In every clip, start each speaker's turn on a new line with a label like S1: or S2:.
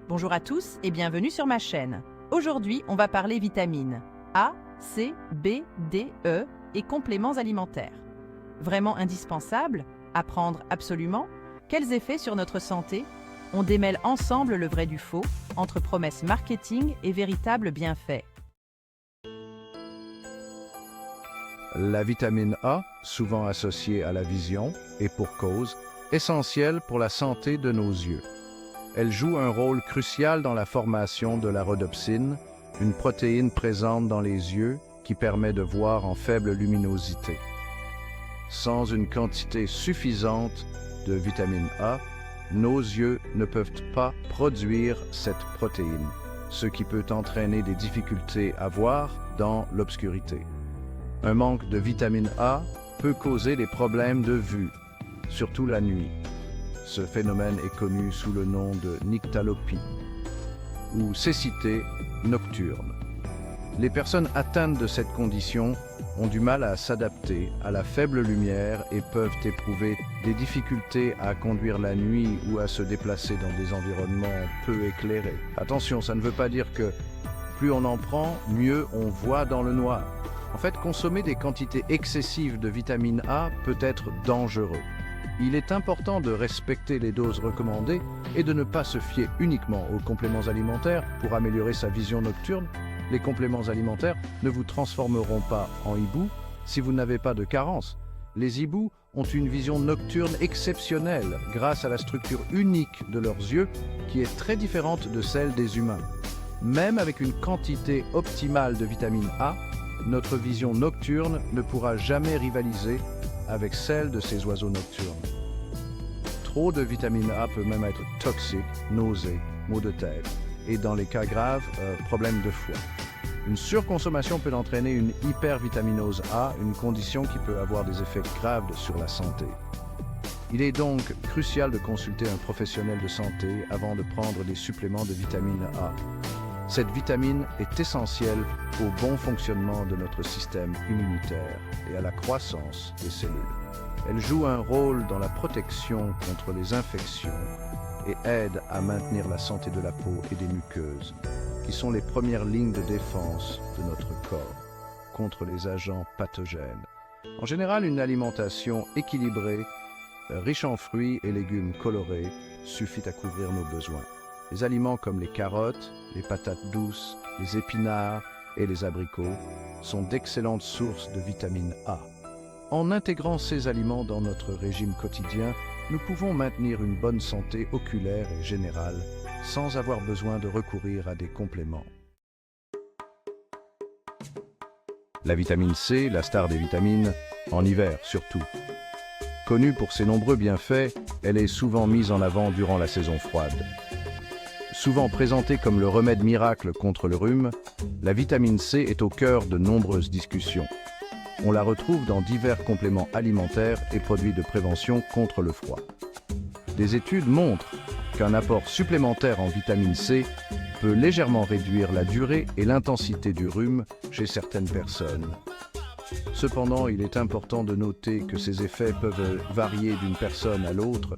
S1: Bonjour à tous et bienvenue sur ma chaîne. Aujourd'hui, on va parler vitamines A, C, B, D, E et compléments alimentaires. Vraiment indispensables? À prendre absolument? Quels effets sur notre santé? On démêle ensemble le vrai du faux, entre promesses marketing et véritables bienfaits.
S2: La vitamine A, souvent associée à la vision, et pour cause, essentielle pour la santé de nos yeux. Elle joue un rôle crucial dans la formation de la rhodopsine, une protéine présente dans les yeux qui permet de voir en faible luminosité. Sans une quantité suffisante de vitamine A, nos yeux ne peuvent pas produire cette protéine, ce qui peut entraîner des difficultés à voir dans l'obscurité. Un manque de vitamine A peut causer des problèmes de vue, surtout la nuit. Ce phénomène est connu sous le nom de nyctalopie ou cécité nocturne. Les personnes atteintes de cette condition ont du mal à s'adapter à la faible lumière et peuvent éprouver des difficultés à conduire la nuit ou à se déplacer dans des environnements peu éclairés. Attention, ça ne veut pas dire que plus on en prend, mieux on voit dans le noir. En fait, consommer des quantités excessives de vitamine A peut être dangereux. Il est important de respecter les doses recommandées et de ne pas se fier uniquement aux compléments alimentaires pour améliorer sa vision nocturne. Les compléments alimentaires ne vous transformeront pas en hibou si vous n'avez pas de carence. Les hiboux ont une vision nocturne exceptionnelle grâce à la structure unique de leurs yeux qui est très différente de celle des humains. Même avec une quantité optimale de vitamine A, notre vision nocturne ne pourra jamais rivaliser avec celle de ces oiseaux nocturnes. Trop de vitamine A peut même être toxique, nausées, maux de tête et dans les cas graves, problèmes de foie. Une surconsommation peut entraîner une hypervitaminose A, une condition qui peut avoir des effets graves sur la santé. Il est donc crucial de consulter un professionnel de santé avant de prendre des suppléments de vitamine A. Cette vitamine est essentielle au bon fonctionnement de notre système immunitaire et à la croissance des cellules. Elle joue un rôle dans la protection contre les infections et aide à maintenir la santé de la peau et des muqueuses, qui sont les premières lignes de défense de notre corps contre les agents pathogènes. En général, une alimentation équilibrée, riche en fruits et légumes colorés, suffit à couvrir nos besoins. Les aliments comme les carottes, les patates douces, les épinards et les abricots sont d'excellentes sources de vitamine A. En intégrant ces aliments dans notre régime quotidien, nous pouvons maintenir une bonne santé oculaire et générale sans avoir besoin de recourir à des compléments. La vitamine C, la star des vitamines, en hiver surtout. Connue pour ses nombreux bienfaits, elle est souvent mise en avant durant la saison froide. Souvent présentée comme le remède miracle contre le rhume, la vitamine C est au cœur de nombreuses discussions. On la retrouve dans divers compléments alimentaires et produits de prévention contre le froid. Des études montrent qu'un apport supplémentaire en vitamine C peut légèrement réduire la durée et l'intensité du rhume chez certaines personnes. Cependant, il est important de noter que ces effets peuvent varier d'une personne à l'autre.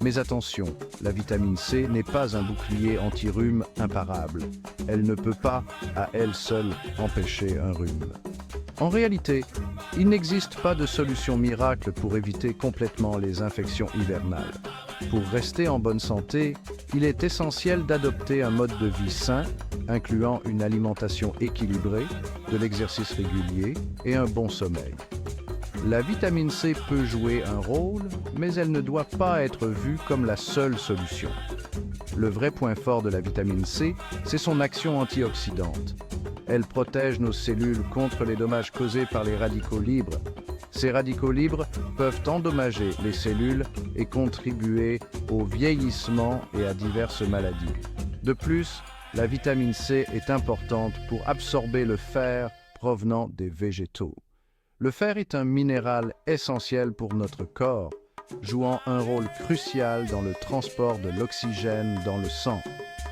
S2: Mais attention, la vitamine C n'est pas un bouclier anti-rhume imparable. Elle ne peut pas, à elle seule, empêcher un rhume. En réalité, il n'existe pas de solution miracle pour éviter complètement les infections hivernales. Pour rester en bonne santé, il est essentiel d'adopter un mode de vie sain, incluant une alimentation équilibrée, de l'exercice régulier et un bon sommeil. La vitamine C peut jouer un rôle, mais elle ne doit pas être vue comme la seule solution. Le vrai point fort de la vitamine C, c'est son action antioxydante. Elle protège nos cellules contre les dommages causés par les radicaux libres. Ces radicaux libres peuvent endommager les cellules et contribuer au vieillissement et à diverses maladies. De plus, la vitamine C est importante pour absorber le fer provenant des végétaux. Le fer est un minéral essentiel pour notre corps, jouant un rôle crucial dans le transport de l'oxygène dans le sang.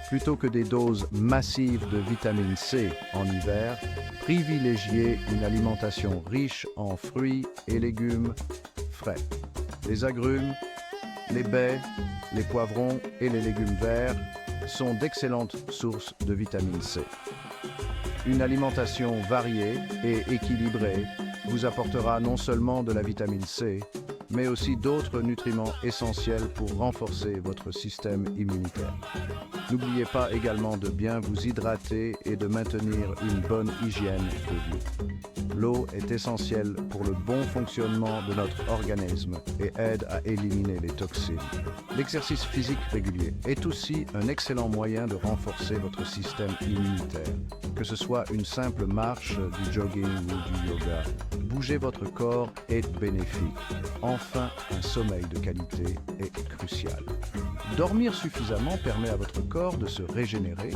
S2: Plutôt que des doses massives de vitamine C en hiver, privilégiez une alimentation riche en fruits et légumes frais. Les agrumes, les baies, les poivrons et les légumes verts sont d'excellentes sources de vitamine C. Une alimentation variée et équilibrée vous apportera non seulement de la vitamine C, mais aussi d'autres nutriments essentiels pour renforcer votre système immunitaire. N'oubliez pas également de bien vous hydrater et de maintenir une bonne hygiène de vie. L'eau est essentielle pour le bon fonctionnement de notre organisme et aide à éliminer les toxines. L'exercice physique régulier est aussi un excellent moyen de renforcer votre système immunitaire. Que ce soit une simple marche, du jogging ou du yoga, bouger votre corps est bénéfique. Enfin, un sommeil de qualité est crucial. Dormir suffisamment permet à votre corps de se régénérer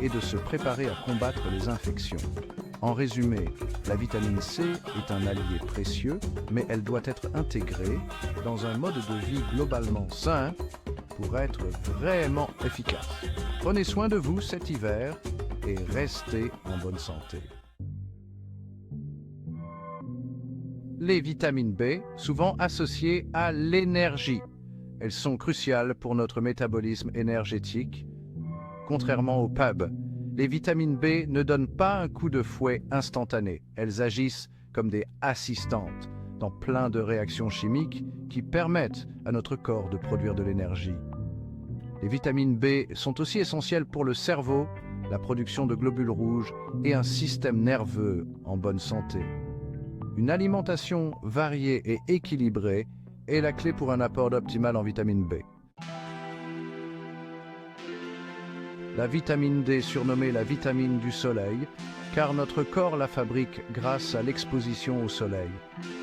S2: et de se préparer à combattre les infections. En résumé, la vitamine C est un allié précieux, mais elle doit être intégrée dans un mode de vie globalement sain pour être vraiment efficace. Prenez soin de vous cet hiver et restez en bonne santé. Les vitamines B, souvent associées à l'énergie. Elles sont cruciales pour notre métabolisme énergétique. Contrairement aux PAB, les vitamines B ne donnent pas un coup de fouet instantané. Elles agissent comme des assistantes dans plein de réactions chimiques qui permettent à notre corps de produire de l'énergie. Les vitamines B sont aussi essentielles pour le cerveau, la production de globules rouges et un système nerveux en bonne santé. Une alimentation variée et équilibrée est la clé pour un apport optimal en vitamine B. La vitamine D, surnommée la vitamine du soleil, car notre corps la fabrique grâce à l'exposition au soleil,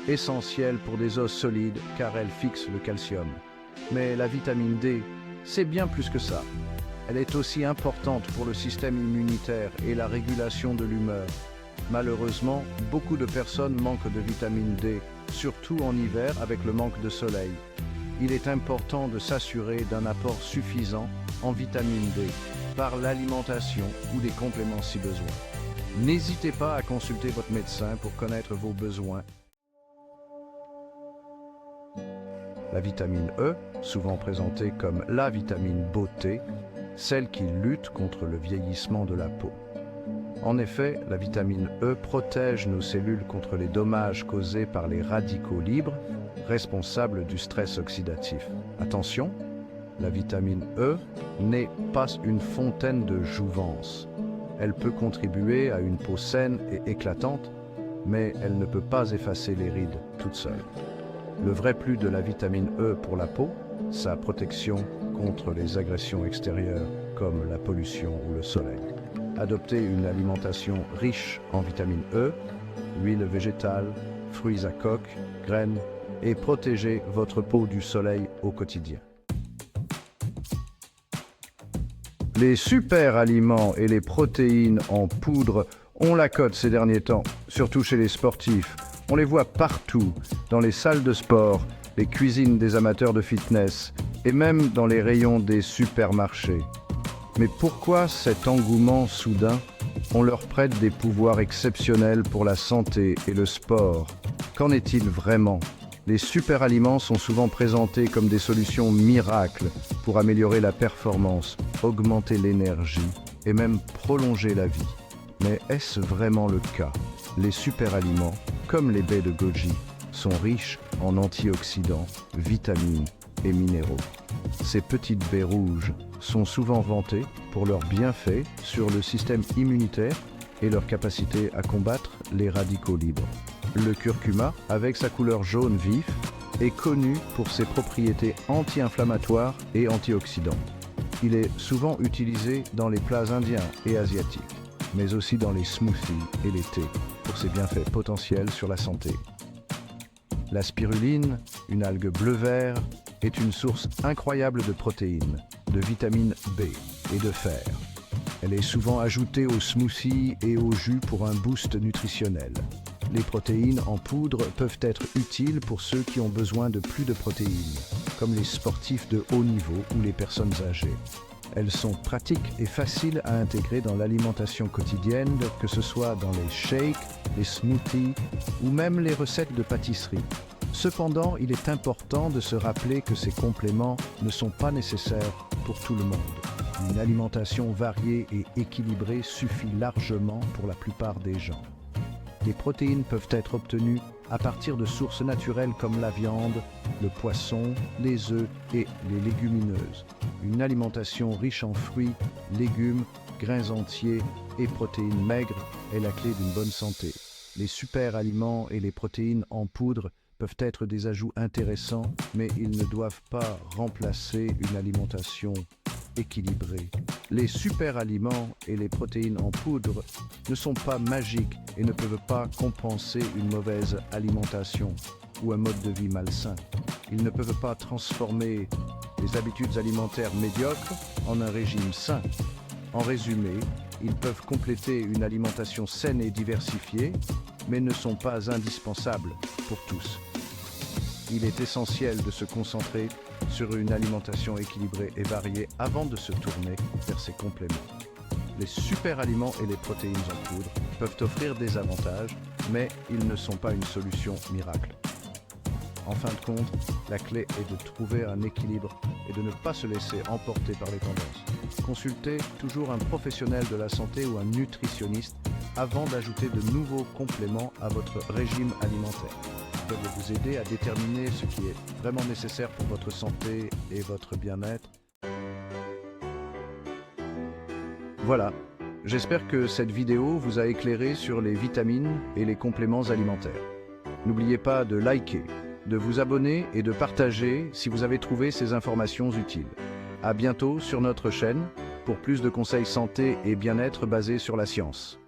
S2: essentielle pour des os solides car elle fixe le calcium. Mais la vitamine D, c'est bien plus que ça. Elle est aussi importante pour le système immunitaire et la régulation de l'humeur. Malheureusement, beaucoup de personnes manquent de vitamine D, surtout en hiver avec le manque de soleil. Il est important de s'assurer d'un apport suffisant en vitamine D par l'alimentation ou des compléments si besoin. N'hésitez pas à consulter votre médecin pour connaître vos besoins. La vitamine E, souvent présentée comme la vitamine beauté, celle qui lutte contre le vieillissement de la peau. En effet, la vitamine E protège nos cellules contre les dommages causés par les radicaux libres, responsables du stress oxydatif. Attention, la vitamine E n'est pas une fontaine de jouvence. Elle peut contribuer à une peau saine et éclatante, mais elle ne peut pas effacer les rides toute seule. Le vrai plus de la vitamine E pour la peau, sa protection contre les agressions extérieures comme la pollution ou le soleil. Adoptez une alimentation riche en vitamine E, huile végétale, fruits à coque, graines et protégez votre peau du soleil au quotidien. Les super aliments et les protéines en poudre ont la cote ces derniers temps, surtout chez les sportifs. On les voit partout, dans les salles de sport, les cuisines des amateurs de fitness et même dans les rayons des supermarchés. Mais pourquoi cet engouement soudain? On leur prête des pouvoirs exceptionnels pour la santé et le sport. Qu'en est-il vraiment? Les super-aliments sont souvent présentés comme des solutions miracles pour améliorer la performance, augmenter l'énergie et même prolonger la vie. Mais est-ce vraiment le cas? Les super-aliments, comme les baies de goji, sont riches en antioxydants, vitamines et minéraux. Ces petites baies rouges sont souvent vantées pour leurs bienfaits sur le système immunitaire et leur capacité à combattre les radicaux libres. Le curcuma, avec sa couleur jaune vif, est connu pour ses propriétés anti-inflammatoires et antioxydantes. Il est souvent utilisé dans les plats indiens et asiatiques, mais aussi dans les smoothies et les thés, pour ses bienfaits potentiels sur la santé. La spiruline, une algue bleu-vert, est une source incroyable de protéines, de vitamine B et de fer. Elle est souvent ajoutée aux smoothies et aux jus pour un boost nutritionnel. Les protéines en poudre peuvent être utiles pour ceux qui ont besoin de plus de protéines, comme les sportifs de haut niveau ou les personnes âgées. Elles sont pratiques et faciles à intégrer dans l'alimentation quotidienne, que ce soit dans les shakes, les smoothies ou même les recettes de pâtisserie. Cependant, il est important de se rappeler que ces compléments ne sont pas nécessaires pour tout le monde. Une alimentation variée et équilibrée suffit largement pour la plupart des gens. Les protéines peuvent être obtenues à partir de sources naturelles comme la viande, le poisson, les œufs et les légumineuses. Une alimentation riche en fruits, légumes, grains entiers et protéines maigres est la clé d'une bonne santé. Les super-aliments et les protéines en poudre peuvent être des ajouts intéressants, mais ils ne doivent pas remplacer une alimentation équilibrée. Les super-aliments et les protéines en poudre ne sont pas magiques et ne peuvent pas compenser une mauvaise alimentation ou un mode de vie malsain. Ils ne peuvent pas transformer les habitudes alimentaires médiocres en un régime sain. En résumé, ils peuvent compléter une alimentation saine et diversifiée, mais ne sont pas indispensables pour tous. Il est essentiel de se concentrer sur une alimentation équilibrée et variée avant de se tourner vers ces compléments. Les super-aliments et les protéines en poudre peuvent offrir des avantages, mais ils ne sont pas une solution miracle. En fin de compte, la clé est de trouver un équilibre et de ne pas se laisser emporter par les tendances. Consultez toujours un professionnel de la santé ou un nutritionniste avant d'ajouter de nouveaux compléments à votre régime alimentaire. Ils peuvent vous aider à déterminer ce qui est vraiment nécessaire pour votre santé et votre bien-être. Voilà, j'espère que cette vidéo vous a éclairé sur les vitamines et les compléments alimentaires. N'oubliez pas de liker, de vous abonner et de partager si vous avez trouvé ces informations utiles. À bientôt sur notre chaîne pour plus de conseils santé et bien-être basés sur la science.